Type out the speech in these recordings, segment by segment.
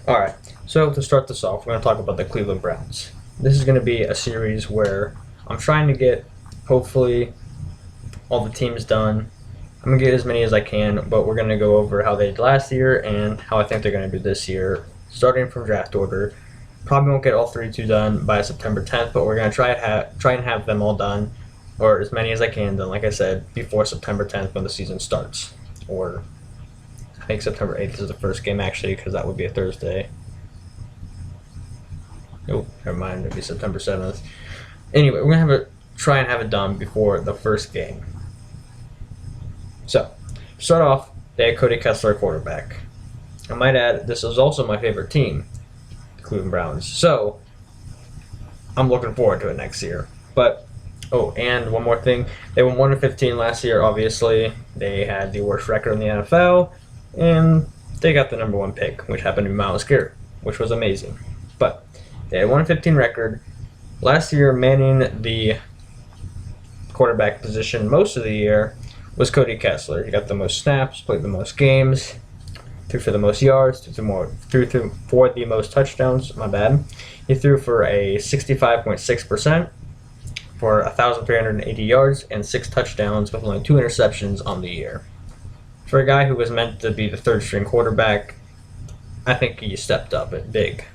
Alright, so to start this off, we're going to talk about the Cleveland Browns. This is going to be a series where I'm trying to get, hopefully, all the teams done. I'm going to get as many as I can, but we're going to go over how they did last year and how I think they're going to do this year, starting from draft order. Probably won't get all 32 done by September 10th, but we're going to try and have them all done, or as many as I can done, like I said, before September 10th when the season starts. Or I think September 8th is the first game, actually, because that would be a Thursday. Oh, never mind. It'd be September 7th. Anyway, we're going to try and have it done before the first game. So, to start off, they had Cody Kessler quarterback. I might add, this is also my favorite team, the Cleveland Browns. So, I'm looking forward to it next year. But, oh, and one more thing. They won 1-15 last year, obviously. They had the worst record in the NFL. And they got the number 1 pick, which happened to be Myles Garrett, which was amazing. But they had a 1-15 record. Last year, manning the quarterback position most of the year was Cody Kessler. He got the most snaps, played the most games, threw for the most yards, threw for the most touchdowns. My bad. He threw for a 65.6% for 1,380 yards and 6 touchdowns with only 2 interceptions on the year. For a guy who was meant to be the third-string quarterback, I think he stepped up big.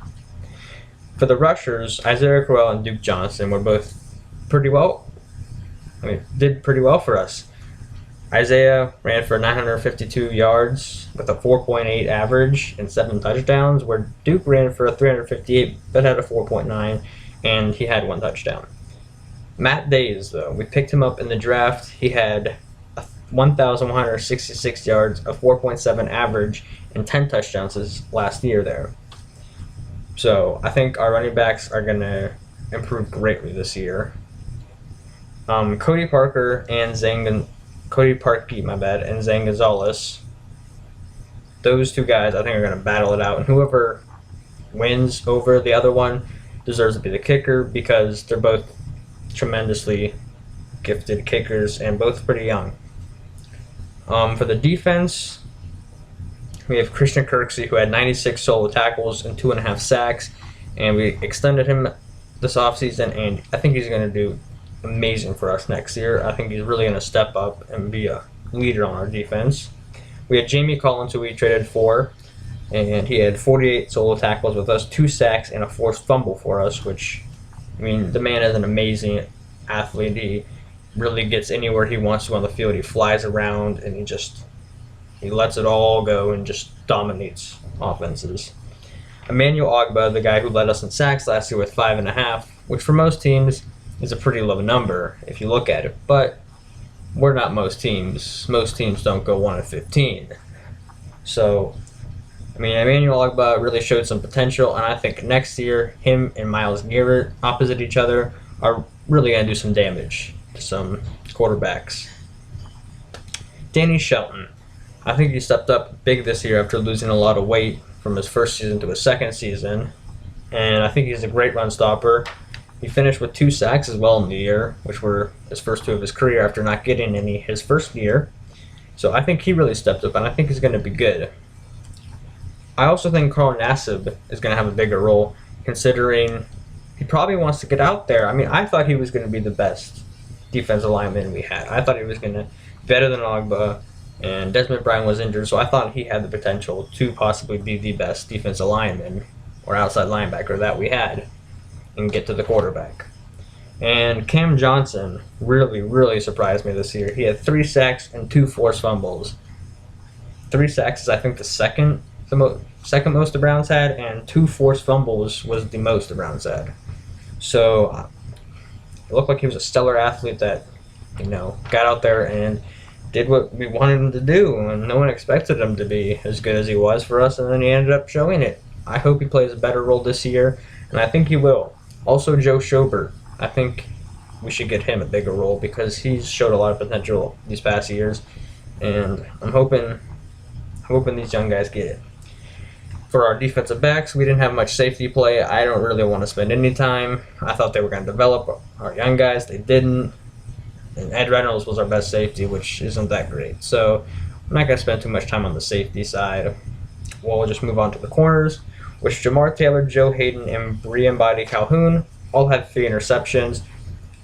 For the rushers, Isaiah Crowell and Duke Johnson were both did pretty well for us. Isaiah ran for 952 yards with a 4.8 average and 7 touchdowns, where Duke ran for a 358 but had a 4.9, and he had 1 touchdown. Matt Days, though, we picked him up in the draft. He had 1,166 yards, a 4.7 average, and 10 touchdowns his last year there. So I think our running backs are going to improve greatly this year. Cody Parkey and Zane Gonzalez, those 2 guys I think are going to battle it out, and whoever wins over the other one deserves to be the kicker because they're both tremendously gifted kickers and both pretty young. For the defense, we have Christian Kirksey, who had 96 solo tackles and 2.5 sacks, and we extended him this offseason, and I think he's going to do amazing for us next year. I think he's really going to step up and be a leader on our defense. We had Jamie Collins, who we traded for, and he had 48 solo tackles with us, 2 sacks, and a forced fumble for us, which, I mean, the man is an amazing athlete. He really gets anywhere he wants to on the field. He flies around, and he lets it all go and just dominates offenses. Emmanuel Ogbah, the guy who led us in sacks last year with 5.5, which for most teams is a pretty low number if you look at it, but we're not most teams. Most teams don't go 1-15. So, I mean, Emmanuel Ogbah really showed some potential, and I think next year, him and Myles Garrett opposite each other are really going to do some damage to some quarterbacks. Danny Shelton, I think he stepped up big this year after losing a lot of weight from his first season to his second season, and I think he's a great run stopper. He finished with 2 sacks as well in the year, which were his first 2 of his career after not getting any his first year. So I think he really stepped up, and I think he's going to be good. I also think Carl Nassib is going to have a bigger role, considering he probably wants to get out there. I mean, I thought he was going to be the best defensive lineman we had. I thought he was going to be better than Ogbah, and Desmond Bryant was injured, so I thought he had the potential to possibly be the best defensive lineman or outside linebacker that we had and get to the quarterback. And Cam Johnson really, really surprised me this year. He had 3 sacks and 2 forced fumbles. 3 sacks is, I think, the second most the Browns had, and 2 forced fumbles was the most the Browns had. So it looked like he was a stellar athlete that, got out there and did what we wanted him to do, and no one expected him to be as good as he was for us, and then he ended up showing it. I hope he plays a better role this year, and I think he will. Also, Joe Schobert, I think we should get him a bigger role because he's showed a lot of potential these past years, and I'm hoping these young guys get it. For our defensive backs, we didn't have much safety play. I don't really want to spend any time. I thought they were going to develop our young guys. They didn't. And Ed Reynolds was our best safety, which isn't that great. So I'm not going to spend too much time on the safety side. We'll just move on to the corners. which Jamar Taylor, Joe Hayden, and Briambody Calhoun all had 3 interceptions.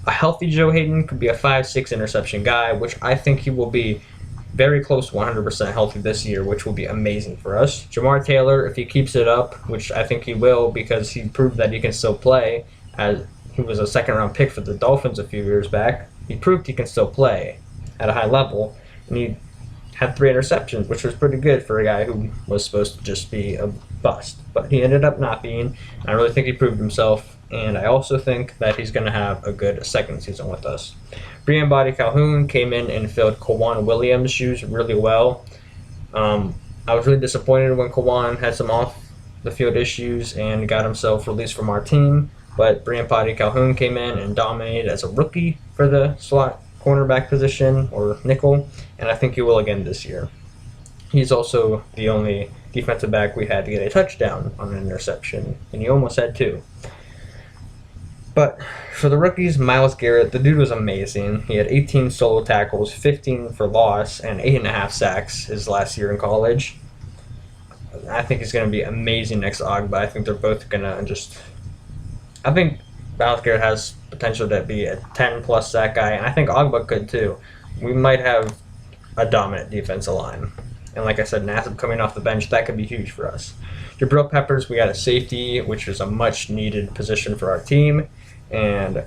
A healthy Joe Hayden could be a 5-6 interception guy, which I think he will be very close to 100% healthy this year, which will be amazing for us. Jamar Taylor, if he keeps it up, which I think he will because he proved that he can still play, as he was a second-round pick for the Dolphins a few years back. He proved he can still play at a high level, and he had 3 interceptions, which was pretty good for a guy who was supposed to just be a bust. But he ended up not being. I really think he proved himself, and I also think that he's going to have a good second season with us. Briambody Calhoun came in and filled Kawan Williams' shoes really well. I was really disappointed when Kawan had some off-the-field issues and got himself released from our team, but Briambody Calhoun came in and dominated as a rookie for the slot cornerback position or nickel, and I think he will again this year. He's also the only defensive back we had to get a touchdown on an interception, and he almost had 2. But for the rookies, Myles Garrett, the dude was amazing. He had 18 solo tackles, 15 for loss, and 8.5 sacks his last year in college. I think he's going to be amazing next to Ogba. I think they're both going to just... I think Myles Garrett has potential to be a 10-plus sack guy, and I think Ogba could too. We might have a dominant defensive line. And like I said, Nassib coming off the bench, that could be huge for us. Jabril Peppers, we got a safety, which is a much-needed position for our team, and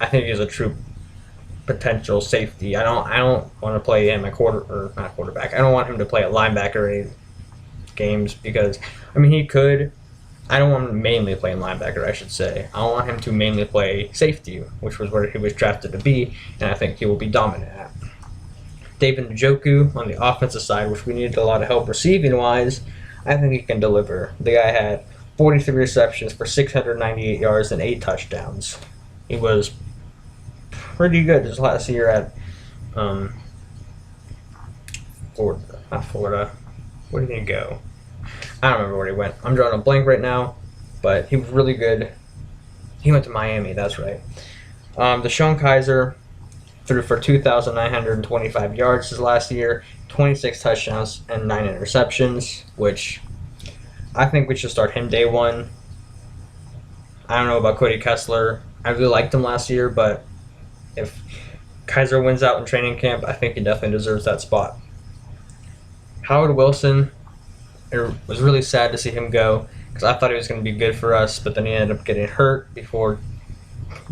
I think he's a true potential safety. I don't want to play him not quarterback. I don't want him to play a linebacker in games because, I mean, he could. I don't want him to mainly play linebacker, I should say. I want him to mainly play safety, which was where he was drafted to be, and I think he will be dominant at. David Njoku on the offensive side, which we needed a lot of help receiving-wise, I think he can deliver. The guy had 43 receptions for 698 yards and 8 touchdowns. He was pretty good his last year at Florida. Where did he go? I don't remember where he went. I'm drawing a blank right now, but he was really good. He went to Miami, that's right. Deshaun Kaiser threw for 2,925 yards his last year, 26 touchdowns, and 9 interceptions, which I think we should start him day one. I don't know about Cody Kessler. I really liked him last year, but if Kaiser wins out in training camp, I think he definitely deserves that spot. Howard Wilson, it was really sad to see him go because I thought he was going to be good for us, but then he ended up getting hurt before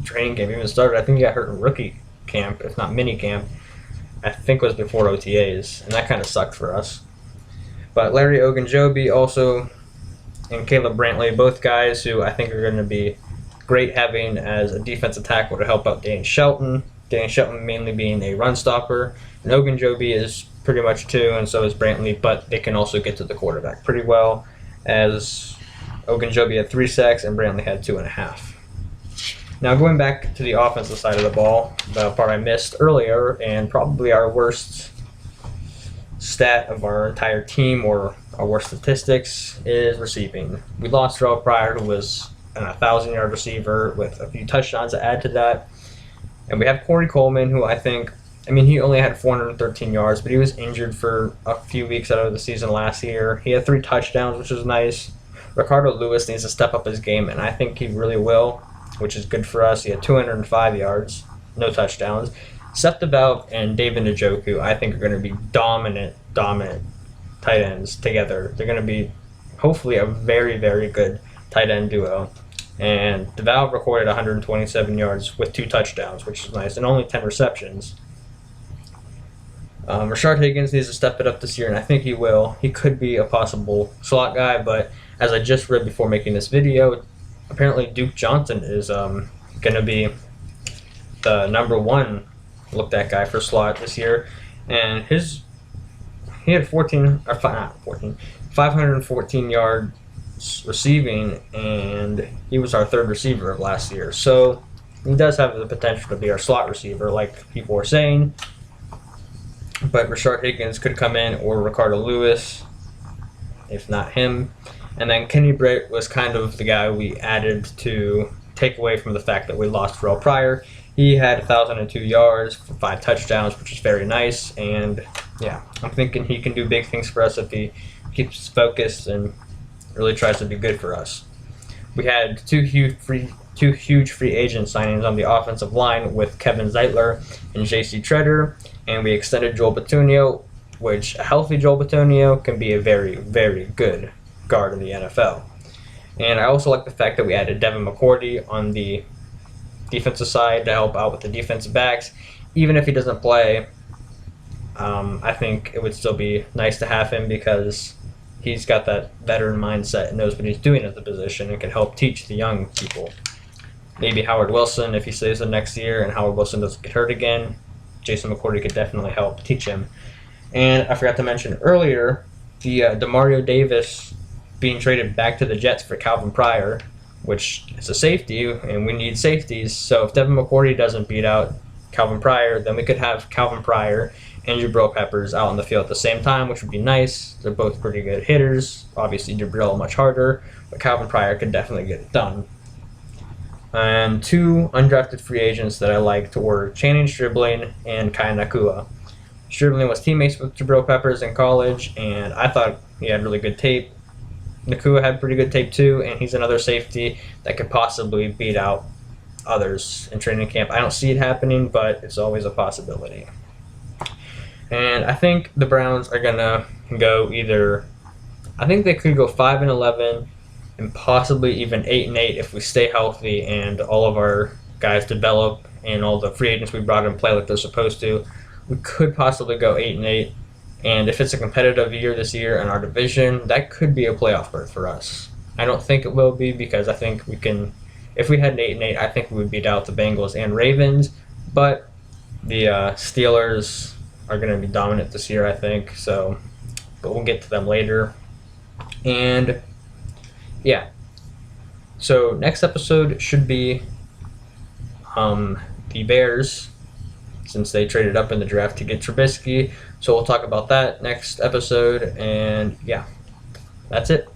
training camp even started. I think he got hurt in rookie camp, if not mini camp. I think it was before OTAs, and that kind of sucked for us. But Larry Ogunjobi also and Caleb Brantley, both guys who I think are going to be great having as a defensive tackle to help out Danny Shelton. Danny Shelton mainly being a run stopper, and Ogunjobi is pretty much too, and so is Brantley, but they can also get to the quarterback pretty well, as Ogunjobi had 3 sacks and Brantley had 2.5. Now going back to the offensive side of the ball, the part I missed earlier, and probably our worst stat of our entire team, or our worst statistics, is receiving. We lost Terrell Pryor, who was an 1,000-yard receiver with a few touchdowns to add to that. And we have Corey Coleman, who he only had 413 yards, but he was injured for a few weeks out of the season last year. He had 3 touchdowns, which was nice. Ricardo Lewis needs to step up his game, and I think he really will, which is good for us. He had 205 yards, no touchdowns. Seth DeValve and David Njoku, I think, are going to be dominant tight ends together. They're going to be, hopefully, a very, very good tight end duo. And DeValve recorded 127 yards with 2 touchdowns, which is nice, and only 10 receptions. Rashard Higgins needs to step it up this year, and I think he will. He could be a possible slot guy, but as I just read before making this video, apparently Duke Johnson is going to be the number 1 looked at guy for slot this year, and he had 514 yards receiving, and he was our 3rd receiver of last year. So he does have the potential to be our slot receiver, like people were saying. But Rashard Higgins could come in, or Ricardo Lewis, if not him. And then Kenny Britt was kind of the guy we added to take away from the fact that we lost Terrell Pryor. He had 1,002 yards for 5 touchdowns, which is very nice. And yeah, I'm thinking he can do big things for us if he keeps focused and really tries to be good for us. We had two huge free agent signings on the offensive line with Kevin Zeitler and J.C. Treader, and we extended Joel Bitonio, which a healthy Joel Bitonio can be a very, very good guard in the NFL. And I also like the fact that we added Devin McCourty on the defensive side to help out with the defensive backs. Even if he doesn't play, I think it would still be nice to have him because he's got that veteran mindset and knows what he's doing at the position and can help teach the young people. Maybe Howard Wilson, if he stays the next year and Howard Wilson doesn't get hurt again, Jason McCourty could definitely help teach him. And I forgot to mention earlier, the Demario Davis being traded back to the Jets for Calvin Pryor, which is a safety, and we need safeties. So if Devin McCourty doesn't beat out Calvin Pryor, then we could have Calvin Pryor and Jabril Peppers out on the field at the same time, which would be nice. They're both pretty good hitters. Obviously, Jabril much harder, but Calvin Pryor could definitely get it done. And two undrafted free agents that I liked were Channing Stribling and Kai Nakua. Stribling was teammates with Jabril Peppers in college, and I thought he had really good tape. Nakua had pretty good tape too, and he's another safety that could possibly beat out others in training camp. I don't see it happening, but it's always a possibility. And I think the Browns are gonna go either. I think they could go 5-11, and possibly even 8-8 if we stay healthy and all of our guys develop and all the free agents we brought in play like they're supposed to. We could possibly go 8-8, and if it's a competitive year this year in our division, that could be a playoff berth for us. I don't think it will be because I think we can. If we had an 8-8, I think we would beat out the Bengals and Ravens, but the Steelers are going to be dominant this year, I think. So, but we'll get to them later. And yeah, so next episode should be the Bears, since they traded up in the draft to get Trubisky. So we'll talk about that next episode. And yeah, that's it.